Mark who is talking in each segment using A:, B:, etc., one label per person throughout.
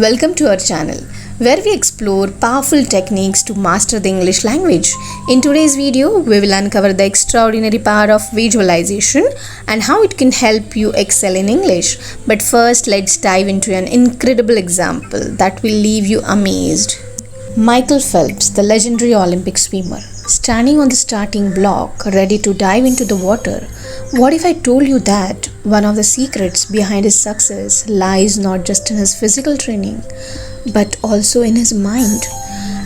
A: Welcome to our channel, where we explore powerful techniques to master the English language. In today's video, we will uncover the extraordinary power of visualization and how it can help you excel in English. But first, let's dive into an incredible example that will leave you amazed. Michael Phelps, the legendary Olympic swimmer, standing on the starting block, ready to dive into the water. What if I told you that one of the secrets behind his success lies not just in his physical training, but also in his mind?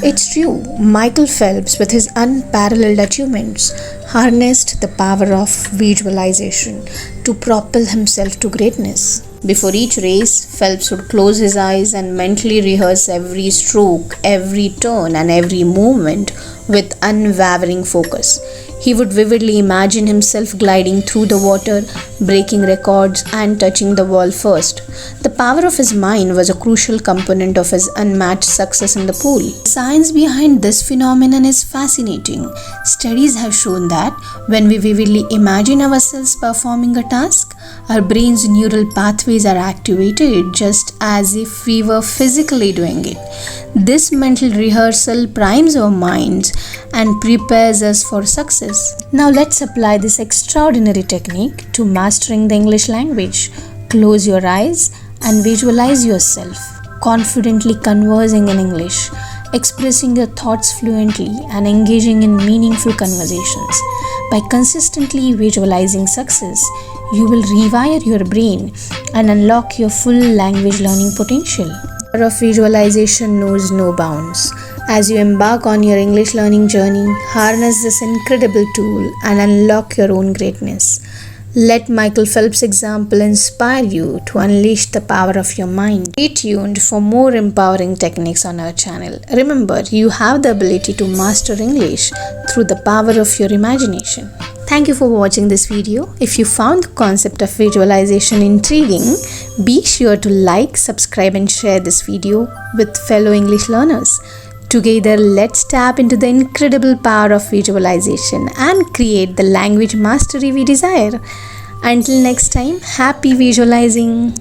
A: It's true, Michael Phelps, with his unparalleled achievements, harnessed the power of visualization to propel himself to greatness. Before each race, Phelps would close his eyes and mentally rehearse every stroke, every turn, and every movement with unwavering focus. He would vividly imagine himself gliding through the water, breaking records, and touching the wall first. The power of his mind was a crucial component of his unmatched success in the pool. The science behind this phenomenon is fascinating. Studies have shown that when we vividly imagine ourselves performing a task, our brain's neural pathways are activated just as if we were physically doing it. This mental rehearsal primes our minds and prepares us for success. Now let's apply this extraordinary technique to mastering the English language. Close your eyes and visualize yourself confidently conversing in English, expressing your thoughts fluently and engaging in meaningful conversations. By consistently visualizing success, you will rewire your brain and unlock your full language learning potential. The power of visualization knows no bounds. As you embark on your English learning journey, harness this incredible tool and unlock your own greatness. Let Michael Phelps' example inspire you to unleash the power of your mind. Stay tuned for more empowering techniques on our channel. Remember, you have the ability to master English through the power of your imagination. Thank you for watching this video. If you found the concept of visualization intriguing, be sure to like, subscribe, and share this video with fellow English learners. Together, let's tap into the incredible power of visualization and create the language mastery we desire. Until next time, happy visualizing!